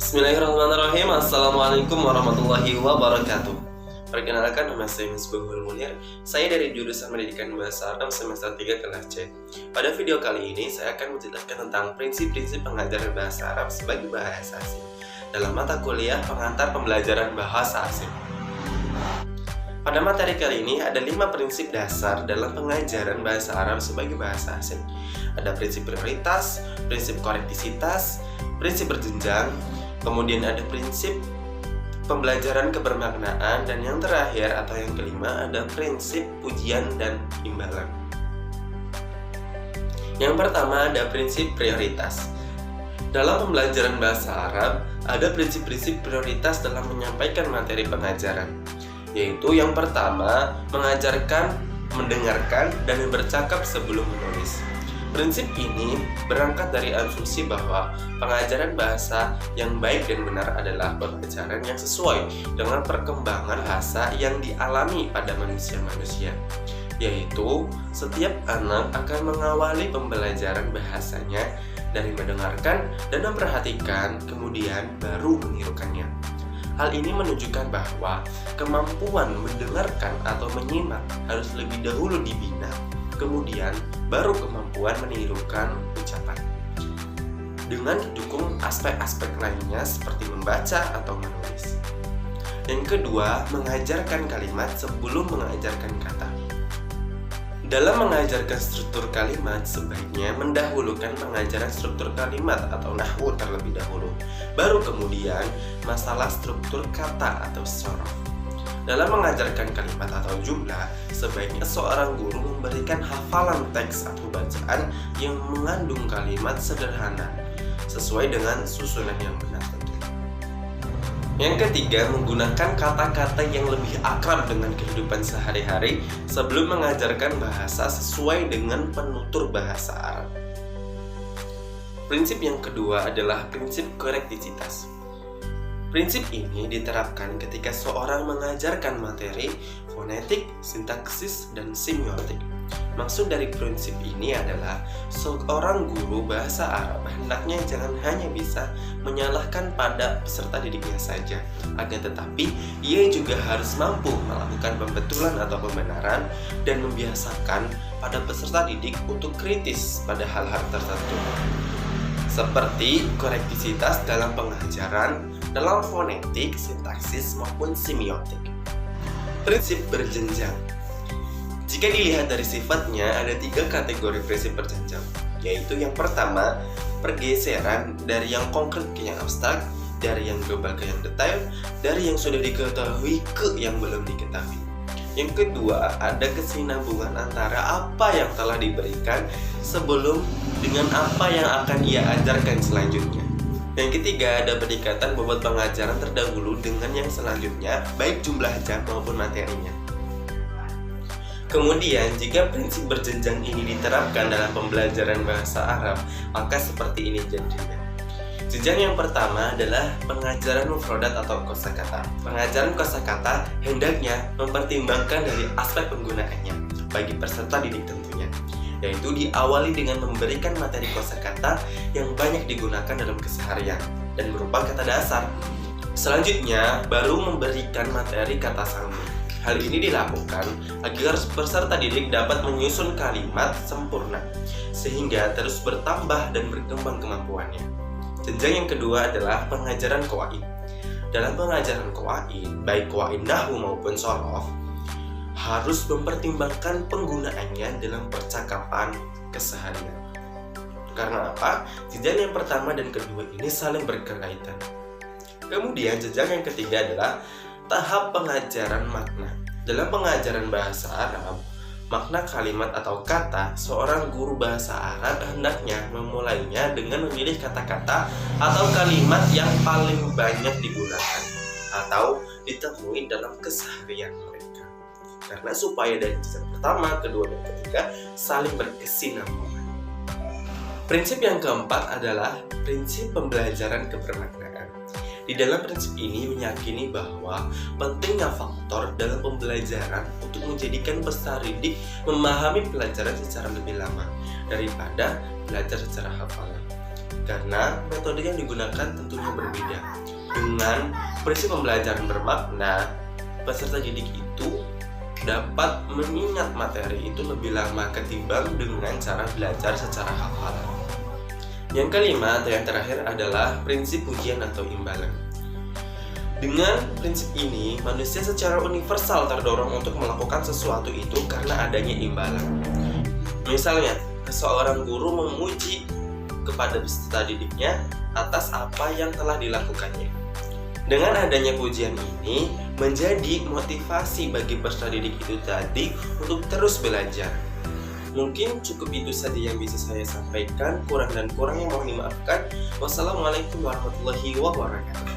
Bismillahirrahmanirrahim. Assalamualaikum warahmatullahi wabarakatuh. Perkenalkan, nama saya Misbahul Munir. Saya dari jurusan Pendidikan Bahasa Arab semester 3 kelas C. Pada video kali ini saya akan menjelaskan tentang prinsip-prinsip pengajaran bahasa Arab sebagai bahasa asing dalam mata kuliah pengantar pembelajaran bahasa asing. Pada materi kali ini ada 5 prinsip dasar dalam pengajaran bahasa Arab sebagai bahasa asing. Ada prinsip prioritas, prinsip konektisitas, prinsip berjenjang, kemudian ada prinsip pembelajaran kebermaknaan, dan yang terakhir atau yang kelima ada prinsip pujian dan imbalan. Yang pertama ada prinsip prioritas. Dalam pembelajaran bahasa Arab ada prinsip-prinsip prioritas dalam menyampaikan materi pengajaran, yaitu yang pertama mengajarkan, mendengarkan, dan bercakap sebelum menulis. Prinsip ini berangkat dari asumsi bahwa pengajaran bahasa yang baik dan benar adalah pengajaran yang sesuai dengan perkembangan bahasa yang dialami pada manusia-manusia, yaitu setiap anak akan mengawali pembelajaran bahasanya dari mendengarkan dan memperhatikan, kemudian baru menirukannya. Hal ini menunjukkan bahwa kemampuan mendengarkan atau menyimak harus lebih dahulu dibina, kemudian baru kemampuan menirukan ucapan, dengan didukung aspek-aspek lainnya seperti membaca atau menulis. Yang kedua, mengajarkan kalimat sebelum mengajarkan kata. Dalam mengajarkan struktur kalimat, sebaiknya mendahulukan pengajaran struktur kalimat atau nahwu terlebih dahulu, baru kemudian masalah struktur kata atau sorof. Dalam mengajarkan kalimat atau jumlah, sebaiknya seorang guru memberikan hafalan teks atau bacaan yang mengandung kalimat sederhana, sesuai dengan susunan yang benar tentu. Yang ketiga, menggunakan kata-kata yang lebih akrab dengan kehidupan sehari-hari sebelum mengajarkan bahasa sesuai dengan penutur bahasa Arab. Prinsip yang kedua adalah prinsip konektisitas. Prinsip ini diterapkan ketika seorang mengajarkan materi fonetik, sintaksis, dan semiotik. Maksud dari prinsip ini adalah seorang guru bahasa Arab hendaknya jangan hanya bisa menyalahkan pada peserta didiknya saja, akan tetapi ia juga harus mampu melakukan pembetulan atau pembenaran dan membiasakan pada peserta didik untuk kritis pada hal-hal tertentu, seperti konektisitas dalam pengajaran, dalam fonetik, sintaksis, maupun semiotik. Prinsip berjenjang. Jika dilihat dari sifatnya, ada 3 kategori prinsip berjenjang, yaitu yang pertama, pergeseran dari yang konkret ke yang abstrak, dari yang global ke yang detail, dari yang sudah diketahui ke yang belum diketahui. Yang kedua, ada kesinambungan antara apa yang telah diberikan sebelum dengan apa yang akan ia ajarkan selanjutnya. Yang ketiga, ada peningkatan bobot pengajaran terdahulu dengan yang selanjutnya, baik jumlah jam maupun materinya. Kemudian, jika prinsip berjenjang ini diterapkan dalam pembelajaran bahasa Arab, maka seperti ini jadinya. Jenjang yang pertama adalah pengajaran mufradat atau kosakata. Pengajaran kosakata hendaknya mempertimbangkan dari aspek penggunaannya bagi peserta didik tentunya, yaitu diawali dengan memberikan materi kosakata yang banyak digunakan dalam keseharian dan berupa kata dasar. Selanjutnya, baru memberikan materi kata sambung. Hal ini dilakukan agar peserta didik dapat menyusun kalimat sempurna, sehingga terus bertambah dan berkembang kemampuannya. Jenjang yang kedua adalah pengajaran qawaid. Dalam pengajaran qawaid, baik qawaid nahwu maupun shorof, harus mempertimbangkan penggunaannya dalam percakapan keseharian. Karena apa? Jenjang yang pertama dan kedua ini saling berkaitan. Kemudian jenjang yang ketiga adalah tahap pengajaran makna. Dalam pengajaran bahasa Arab, makna kalimat atau kata, seorang guru bahasa Arab hendaknya memulainya dengan memilih kata-kata atau kalimat yang paling banyak digunakan atau ditemui dalam keseharian mereka. Karena supaya dari jenjang pertama, kedua, dan ketiga saling berkesinambungan. Prinsip yang keempat adalah prinsip pembelajaran kebermaknaan. Di dalam prinsip ini meyakini bahwa pentingnya faktor dalam pembelajaran untuk menjadikan peserta didik memahami pelajaran secara lebih lama daripada belajar secara hafalan. karena metode yang digunakan tentunya berbeda. Dengan prinsip pembelajaran bermakna, peserta didik itu dapat mengingat materi itu lebih lama ketimbang dengan cara belajar secara hafalan. Yang kelima atau yang terakhir adalah prinsip ujian atau imbalan. Dengan prinsip ini, manusia secara universal terdorong untuk melakukan sesuatu itu karena adanya imbalan. Misalnya, seorang guru menguji kepada peserta didiknya atas apa yang telah dilakukannya. Dengan adanya ujian ini, menjadi motivasi bagi peserta didik itu tadi untuk terus belajar. Mungkin cukup itu saja yang bisa saya sampaikan, kurang dan kurangnya mohon dimaafkan. Wassalamualaikum warahmatullahi wabarakatuh.